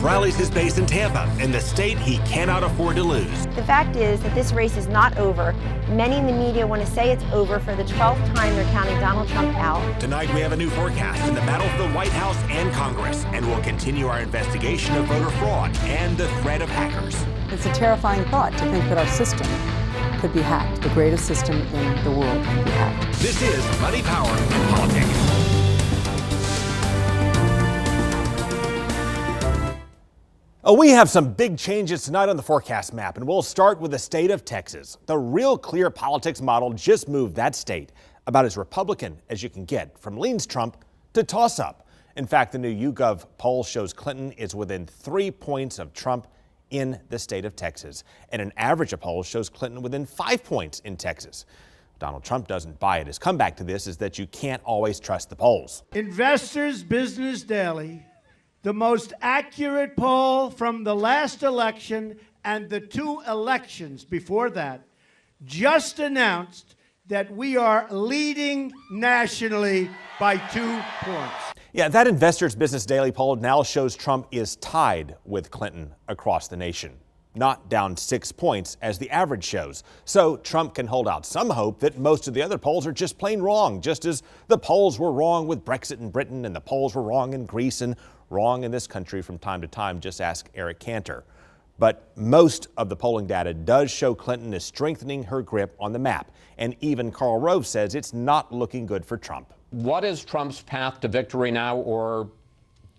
rallies his base in Tampa, in the state he cannot afford to lose. The fact is that this race is not over. Many in the media want to say it's over. For the 12th time, they're counting Donald Trump out. Tonight, we have a new forecast in the battle for the White House and Congress, and we'll continue our investigation of voter fraud and the threat of hackers. It's a terrifying thought to think that our system could be hacked. The greatest system in the world could be hacked. This is Money, Power, and Politics. We have some big changes tonight on the forecast map, and we'll start with the state of Texas. The Real Clear Politics model just moved that state about as Republican as you can get, from leans Trump to toss-up. In fact, the new YouGov poll shows Clinton is within 3 points of Trump in the state of Texas, and an average of polls shows Clinton within 5 points in Texas. Donald Trump doesn't buy it. His comeback to this is that you can't always trust the polls. Investors Business Daily, the most accurate poll from the last election and the 2 elections before that, just announced that we are leading nationally by 2 points. Yeah, that Investors Business Daily poll now shows Trump is tied with Clinton across the nation, not down 6 points as the average shows. So Trump can hold out some hope that most of the other polls are just plain wrong, just as the polls were wrong with Brexit in Britain and the polls were wrong in Greece and wrong in this country from time to time. Just ask Eric Cantor. But most of the polling data does show Clinton is strengthening her grip on the map. And even Karl Rove says it's not looking good for Trump. What is Trump's path to victory now, or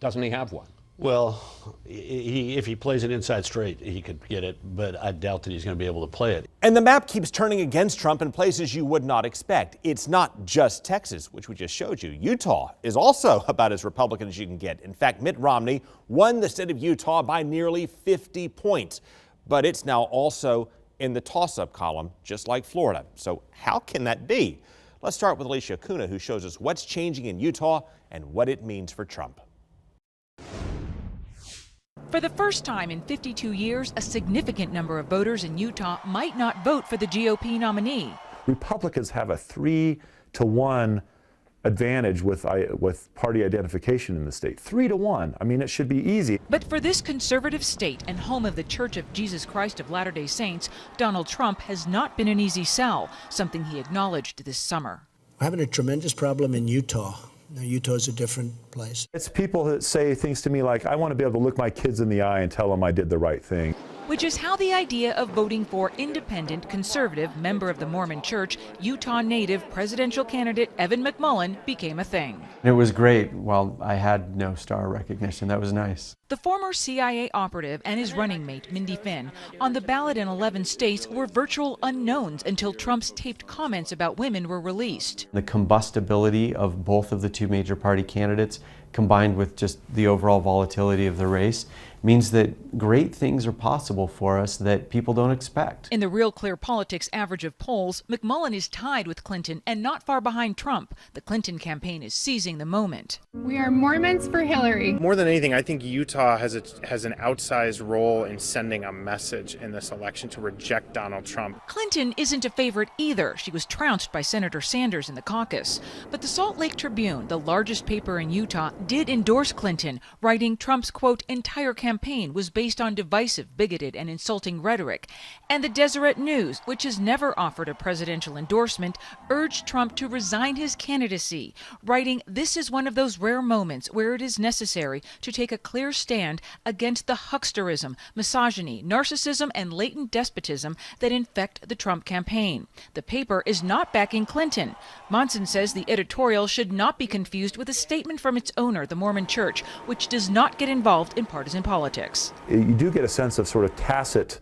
doesn't he have one? Well, if he plays it inside straight, he could get it, but I doubt that he's going to be able to play it. And the map keeps turning against Trump in places you would not expect. It's not just Texas, which we just showed you. Utah is also about as Republican as you can get. In fact, Mitt Romney won the state of Utah by nearly 50 points, but it's now also in the toss-up column, just like Florida. So how can that be? Let's start with Alicia Acuna, who shows us what's changing in Utah and what it means for Trump. For the first time in 52 years, a significant number of voters in Utah might not vote for the GOP nominee. Republicans have a 3-to-1 advantage with party identification in the state. 3-to-1. I mean, it should be easy. But for this conservative state and home of the Church of Jesus Christ of Latter-day Saints, Donald Trump has not been an easy sell, something he acknowledged this summer. We're having a tremendous problem in Utah. Now, Utah's a different place. It's people that say things to me like, I want to be able to look my kids in the eye and tell them I did the right thing. Which is how the idea of voting for independent, conservative, member of the Mormon Church, Utah native presidential candidate Evan McMullin became a thing. It was great. Well, I had no star recognition. That was nice. The former CIA operative and his running mate, Mindy Finn, on the ballot in 11 states were virtual unknowns until Trump's taped comments about women were released. The combustibility of both of the 2 major party candidates, combined with just the overall volatility of the race, means that great things are possible for us that people don't expect. In the Real Clear Politics average of polls, McMullin is tied with Clinton and not far behind Trump. The Clinton campaign is seizing the moment. We are Mormons for Hillary. More than anything, I think Utah has an outsized role in sending a message in this election to reject Donald Trump. Clinton isn't a favorite either. She was trounced by Senator Sanders in the caucus. But the Salt Lake Tribune, the largest paper in Utah, did endorse Clinton, writing Trump's, quote, entire campaign was based on divisive, bigoted, and insulting rhetoric. And the Deseret News, which has never offered a presidential endorsement, urged Trump to resign his candidacy, writing, this is one of those rare moments where it is necessary to take a clear stand against the hucksterism, misogyny, narcissism, and latent despotism that infect the Trump campaign. The paper is not backing Clinton. Monson says the editorial should not be confused with a statement from its owner, the Mormon Church, which does not get involved in partisan politics. You do get a sense of sort of tacit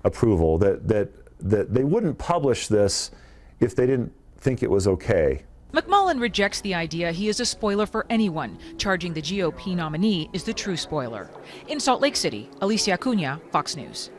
approval that they wouldn't publish this if they didn't think it was okay. McMullin rejects the idea he is a spoiler for anyone, charging the GOP nominee is the true spoiler. In Salt Lake City, Alicia Acuna, Fox News.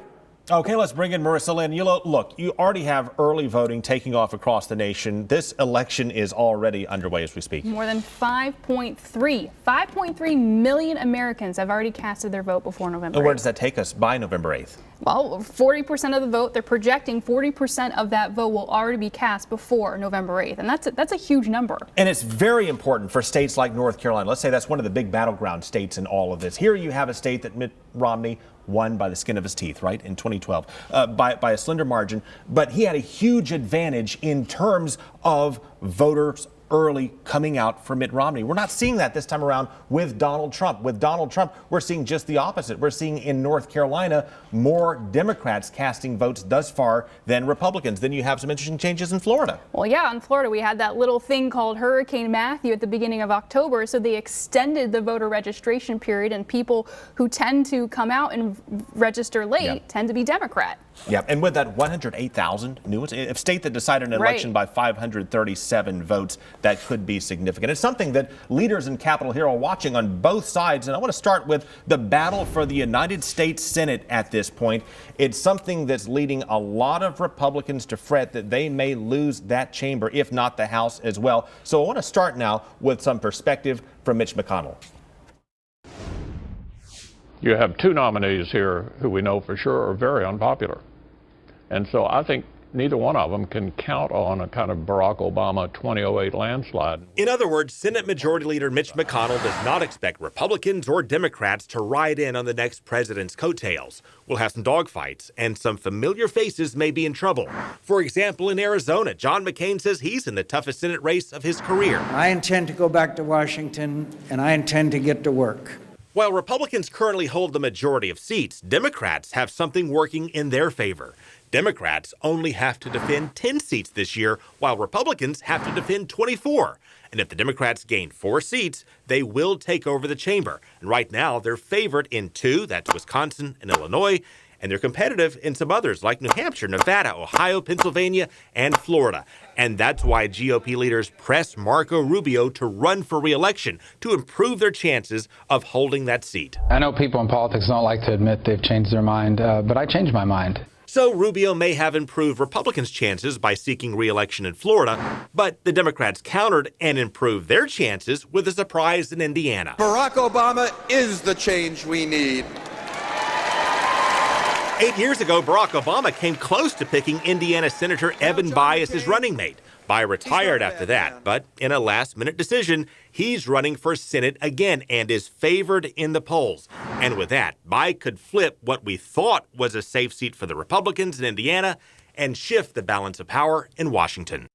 Okay, let's bring in Marissa Lynn. Look, you already have early voting taking off across the nation. This election is already underway as we speak. More than 5.3 million Americans have already casted their vote before November 8th. And where does that take us by November 8th? Well, 40% of the vote, they're projecting 40% of that vote will already be cast before November 8th. And that's a huge number. And it's very important for states like North Carolina. Let's say that's one of the big battleground states in all of this. Here you have a state that Mitt Romney won by the skin of his teeth, right, in 2012, by a slender margin. But he had a huge advantage in terms of voters early coming out for Mitt Romney. We're not seeing that this time around with Donald Trump. With Donald Trump, we're seeing just the opposite. We're seeing in North Carolina more Democrats casting votes thus far than Republicans. Then you have some interesting changes in Florida. Well, yeah, in Florida, we had that little thing called Hurricane Matthew at the beginning of October. So they extended the voter registration period, and people who tend to come out and register late tend to be Democrat. Yeah, and with that 108,000 new ones, a state that decided an election by 537 votes, that could be significant. It's something that leaders in Capitol Hill are watching on both sides. And I want to start with the battle for the United States Senate at this point. It's something that's leading a lot of Republicans to fret that they may lose that chamber, if not the House as well. So I want to start now with some perspective from Mitch McConnell. You have two nominees here who we know for sure are very unpopular. And so I think neither one of them can count on a kind of Barack Obama 2008 landslide. In other words, Senate Majority Leader Mitch McConnell does not expect Republicans or Democrats to ride in on the next president's coattails. We'll have some dogfights, and some familiar faces may be in trouble. For example, in Arizona, John McCain says he's in the toughest Senate race of his career. I intend to go back to Washington, and I intend to get to work. While Republicans currently hold the majority of seats, Democrats have something working in their favor. Democrats only have to defend 10 seats this year, while Republicans have to defend 24. And if the Democrats gain 4 seats, they will take over the chamber. And right now, they're favored in 2, that's Wisconsin and Illinois, and they're competitive in some others like New Hampshire, Nevada, Ohio, Pennsylvania, and Florida. And that's why GOP leaders press Marco Rubio to run for re-election to improve their chances of holding that seat. I know people in politics don't like to admit they've changed their mind, but I changed my mind. So Rubio may have improved Republicans' chances by seeking re-election in Florida, but the Democrats countered and improved their chances with a surprise in Indiana. Barack Obama is the change we need. 8 years ago, Barack Obama came close to picking Indiana Senator Evan Bayh as his running mate. Bayh retired after that, but in a last-minute decision, he's running for Senate again and is favored in the polls. And with that, Bayh could flip what we thought was a safe seat for the Republicans in Indiana and shift the balance of power in Washington.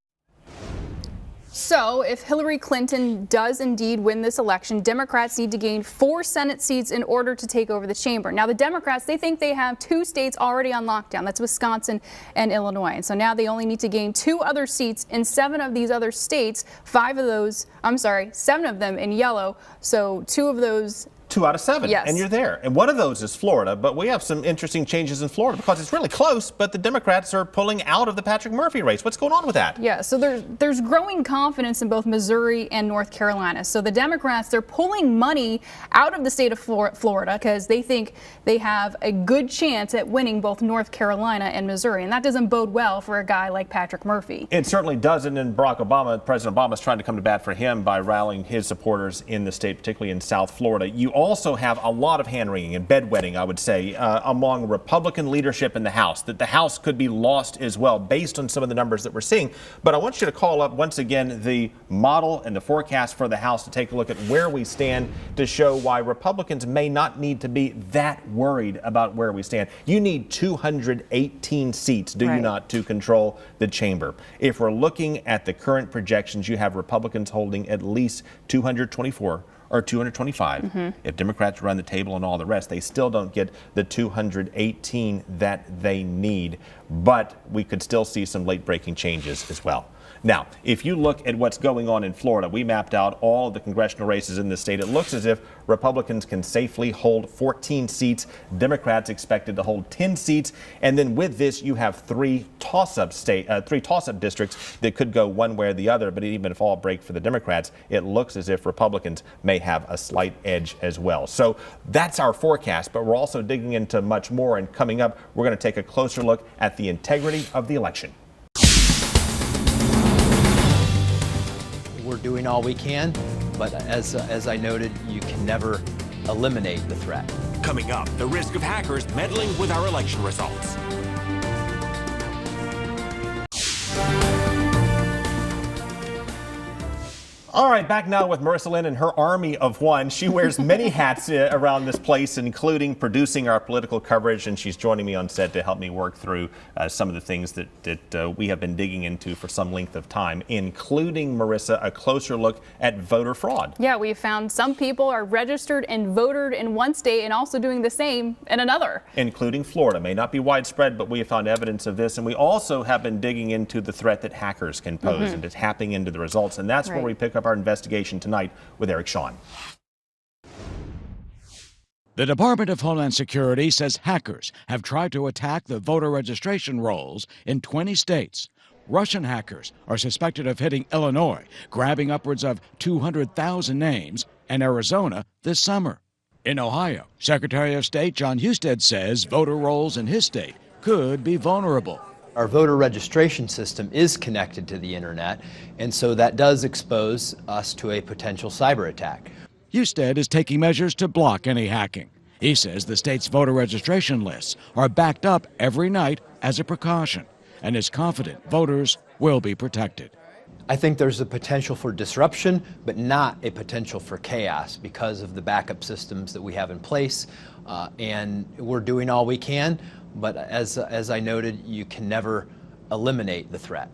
So if Hillary Clinton does indeed win this election, Democrats need to gain 4 Senate seats in order to take over the chamber. Now, the Democrats, they think they have 2 states already on lockdown. That's Wisconsin and Illinois. And so now they only need to gain 2 other seats in 7 of these other states. 7 of them in yellow. So 2 of those 2 out of 7, yes. And you're there. And one of those is Florida, but we have some interesting changes in Florida because it's really close, but the Democrats are pulling out of the Patrick Murphy race. What's going on with that? Yeah, so there's growing confidence in both Missouri and North Carolina. So the Democrats, they're pulling money out of the state of Florida because they think they have a good chance at winning both North Carolina and Missouri, and that doesn't bode well for a guy like Patrick Murphy. It certainly doesn't, and President Obama is trying to come to bat for him by rallying his supporters in the state, particularly in South Florida. You also have a lot of hand-wringing and bedwetting, I would say, among Republican leadership in the House, that the House could be lost as well based on some of the numbers that we're seeing. But I want you to call up once again the model and the forecast for the House to take a look at where we stand to show why Republicans may not need to be that worried about where we stand. You need 218 seats, do you not, to control the chamber. If we're looking at the current projections, you have Republicans holding at least 224 or 225. If Democrats run the table and all the rest, they still don't get the 218 that they need. But we could still see some late-breaking changes as well. Now, if you look at what's going on in Florida, we mapped out all of the congressional races in the state. It looks as if Republicans can safely hold 14 seats. Democrats expected to hold 10 seats. And then with this, you have 3 toss-up districts that could go one way or the other. But even if all break for the Democrats, it looks as if Republicans may have a slight edge as well. So that's our forecast. But we're also digging into much more. And coming up, we're going to take a closer look at the integrity of the election. We're doing all we can, but as I noted, you can never eliminate the threat. Coming up, the risk of hackers meddling with our election results. All right, back now with Marissa Lynn and her army of one. She wears many hats around this place, including producing our political coverage, and she's joining me on set to help me work through some of the things that we have been digging into for some length of time, including, Marissa, a closer look at voter fraud. Yeah, we found some people are registered and voted in one state and also doing the same in another. Including Florida. May not be widespread, but we have found evidence of this, and we also have been digging into the threat that hackers can pose and it's tapping into the results, and that's where we pick up our investigation tonight with Eric Shawn. The Department of Homeland Security says hackers have tried to attack the voter registration rolls in 20 states. Russian hackers are suspected of hitting Illinois, grabbing upwards of 200,000 names, and Arizona this summer. In Ohio, Secretary of State John Husted says voter rolls in his state could be vulnerable. Our voter registration system is connected to the internet, and so that does expose us to a potential cyber attack. Husted is taking measures to block any hacking. He says the state's voter registration lists are backed up every night as a precaution, and is confident voters will be protected. I think there's a potential for disruption, but not a potential for chaos because of the backup systems that we have in place, and we're doing all we can. But as I noted, you can never eliminate the threat.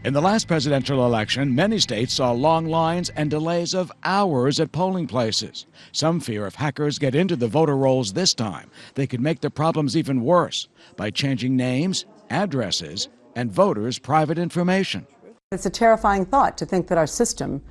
In the last presidential election, many states saw long lines and delays of hours at polling places. Some fear if hackers get into the voter rolls this time, they could make the problems even worse by changing names, addresses, and voters' private information. It's a terrifying thought to think that our system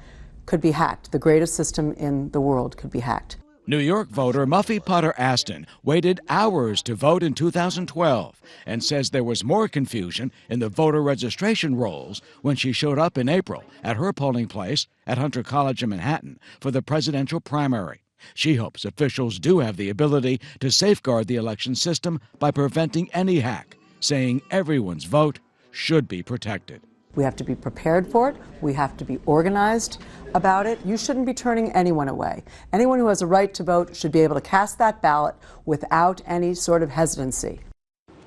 could be hacked. The greatest system in the world could be hacked. New York voter Muffy Potter Aston waited hours to vote in 2012 and says there was more confusion in the voter registration rolls when she showed up in April at her polling place at Hunter College in Manhattan for the presidential primary. She hopes officials do have the ability to safeguard the election system by preventing any hack, saying everyone's vote should be protected. We have to be prepared for it. We have to be organized about it. You shouldn't be turning anyone away. Anyone who has a right to vote should be able to cast that ballot without any sort of hesitancy.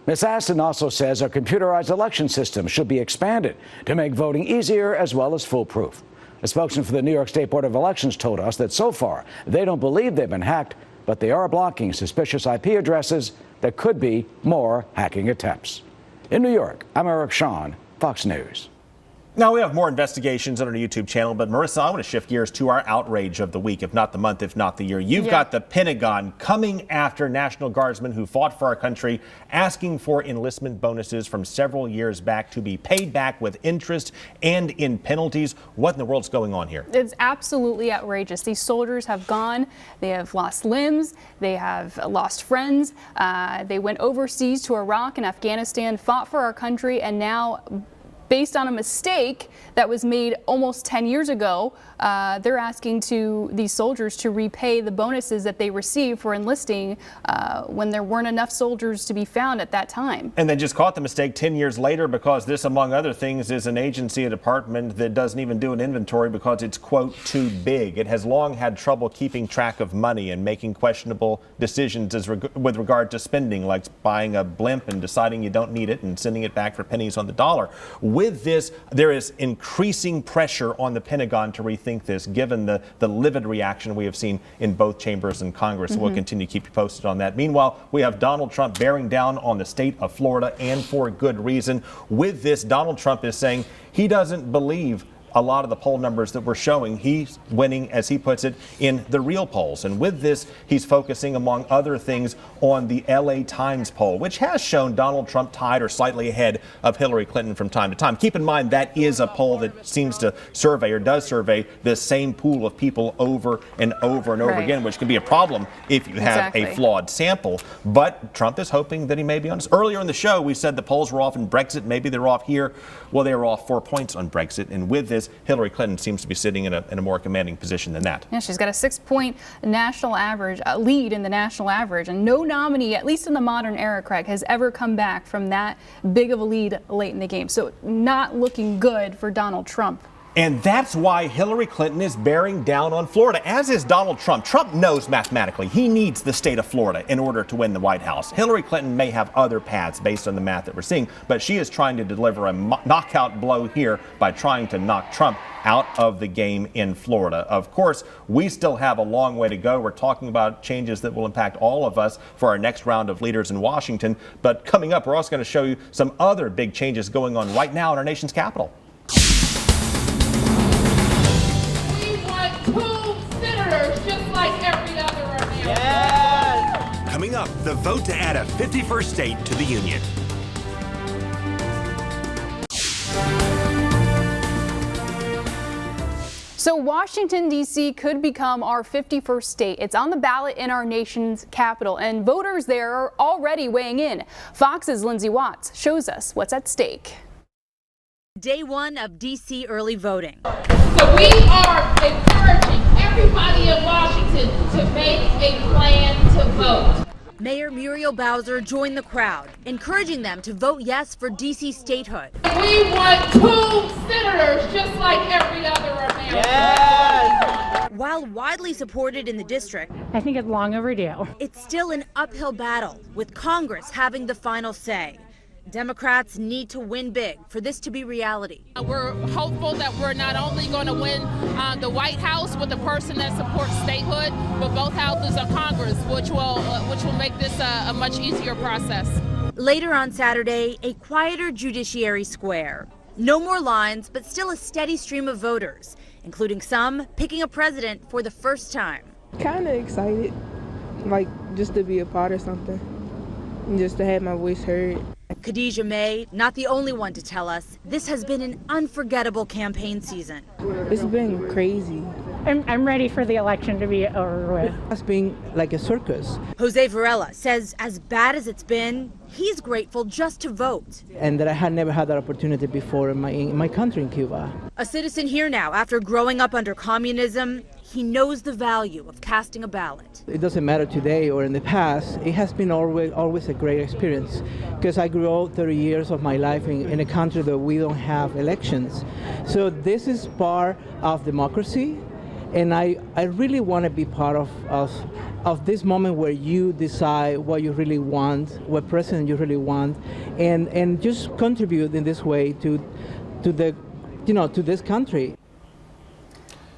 Ms. Aston also says a computerized election system should be expanded to make voting easier as well as foolproof. A spokesman for the New York State Board of Elections told us that so far they don't believe they've been hacked, but they are blocking suspicious IP addresses that could be more hacking attempts. In New York, I'm Eric Shawn, Fox News. Now, we have more investigations on our YouTube channel, but Marissa, I want to shift gears to our outrage of the week, if not the month, if not the year. You've got the Pentagon coming after National Guardsmen who fought for our country, asking for enlistment bonuses from several years back to be paid back with interest and in penalties. What in the world's going on here? It's absolutely outrageous. These soldiers have gone, they have lost limbs, they have lost friends, they went overseas to Iraq and Afghanistan, fought for our country, and now, based on a mistake that was made almost 10 years ago, they're asking these soldiers to repay the bonuses that they received for enlisting when there weren't enough soldiers to be found at that time. And they just caught the mistake 10 years later because this, among other things, is an agency, a department that doesn't even do an inventory because it's, quote, too big. It has long had trouble keeping track of money and making questionable decisions with regard to spending, like buying a blimp and deciding you don't need it and sending it back for pennies on the dollar. With this, there is increasing pressure on the Pentagon to rethink this, given the livid reaction we have seen in both chambers in Congress. We'll continue to keep you posted on that. Meanwhile, we have Donald Trump bearing down on the state of Florida, and for good reason. With this, Donald Trump is saying he doesn't believe a lot of the poll numbers that we're showing. He's winning, as he puts it, in the real polls. And with this, he's focusing, among other things, on the LA Times poll, which has shown Donald Trump tied or slightly ahead of Hillary Clinton from time to time. Keep in mind, that is a poll that seems to survey, or does survey, the same pool of people over and over and over again, which can be a problem if you have a flawed sample. But Trump is hoping that he may be honest. Earlier in the show, we said the polls were off in Brexit. Maybe they're off here. Well, they were off 4 points on Brexit. And with this, Hillary Clinton seems to be sitting in a more commanding position than that. Yeah, she's got a 6-point national average, lead in the national average, and no nominee, at least in the modern era, Craig, has ever come back from that big of a lead late in the game. So not looking good for Donald Trump And that's why Hillary Clinton is bearing down on Florida, as is Donald Trump. Trump knows mathematically he needs the state of Florida in order to win the White House. Hillary Clinton may have other paths based on the math that we're seeing, but she is trying to deliver a knockout blow here by trying to knock Trump out of the game in Florida. Of course, we still have a long way to go. We're talking about changes that will impact all of us for our next round of leaders in Washington. But coming up, we're also going to show you some other big changes going on right now in our nation's capital. Just like every other American. Yes. Coming up, the vote to add a 51st state to the Union. So Washington, D.C. could become our 51st state. It's on the ballot in our nation's capital, and voters there are already weighing in. Fox's Lindsay Watts shows us what's at stake. Day one of D.C. early voting. So we are encouraging everybody in Washington to make a plan to vote. Mayor Muriel Bowser joined the crowd, encouraging them to vote yes for D.C. statehood. We want 2 senators just like every other American. Yes. While widely supported in the district, I think it's long overdue. It's still an uphill battle, with Congress having the final say. Democrats need to win big for this to be reality. We're hopeful that we're not only going to win the White House with a person that supports statehood, but both houses of Congress, which will make this a much easier process. Later on Saturday, a quieter Judiciary Square. No more lines, but still a steady stream of voters, including some picking a president for the first time. Kind of excited, like just to be a part of something, and just to have my voice heard. Khadijah May, not the only one to tell us this has been an unforgettable campaign season. It's been crazy. I'm ready for the election to be over with. It's been like a circus. Jose Varela says as bad as it's been, he's grateful just to vote. And that I had never had that opportunity before in my country, in Cuba. A citizen here now after growing up under communism, he knows the value of casting a ballot. It doesn't matter today or in the past, it has been always a great experience because I grew up 30 years of my life in a country that we don't have elections. So this is part of democracy, and I really want to be part of this moment where you decide what you really want, what president you really want, and just contribute in this way to this country.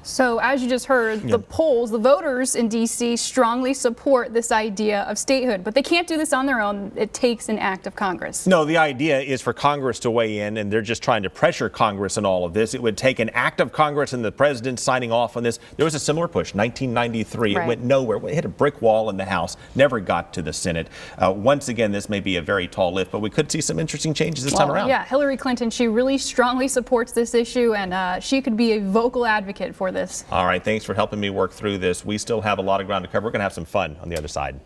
So as you just heard, the polls, the voters in D.C. strongly support this idea of statehood, but they can't do this on their own. It takes an act of Congress. No, the idea is for Congress to weigh in, and they're just trying to pressure Congress in all of this. It would take an act of Congress and the president signing off on this. There was a similar push, 1993. Right. It went nowhere. It hit a brick wall in the House, never got to the Senate. Once again, this may be a very tall lift, but we could see some interesting changes this time around. Yeah, Hillary Clinton, she really strongly supports this issue, and she could be a vocal advocate for this. All right, thanks for helping me work through this. We still have a lot of ground to cover. We're going to have some fun on the other side.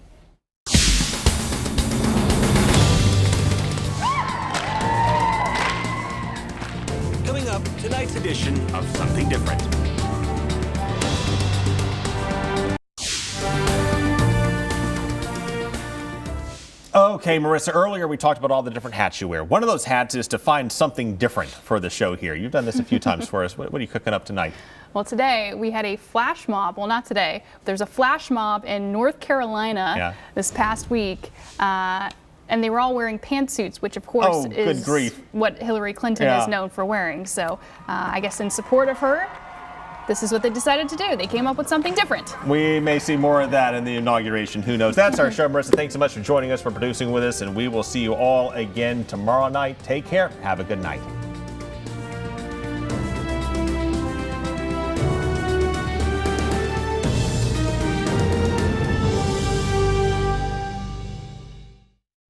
Coming up, tonight's edition of Something Different. Okay, Marissa, earlier we talked about all the different hats you wear. One of those hats is to find something different for the show here. You've done this a few times for us. What are you cooking up tonight? Well, today we had a flash mob. Well, not today. There's a flash mob in North Carolina this past week. And they were all wearing pantsuits, which of course is what Hillary Clinton is known for wearing. So I guess in support of her, this is what they decided to do. They came up with something different. We may see more of that in the inauguration. Who knows? That's our show, Marissa. Thanks so much for joining us, for producing with us, and we will see you all again tomorrow night. Take care. Have a good night.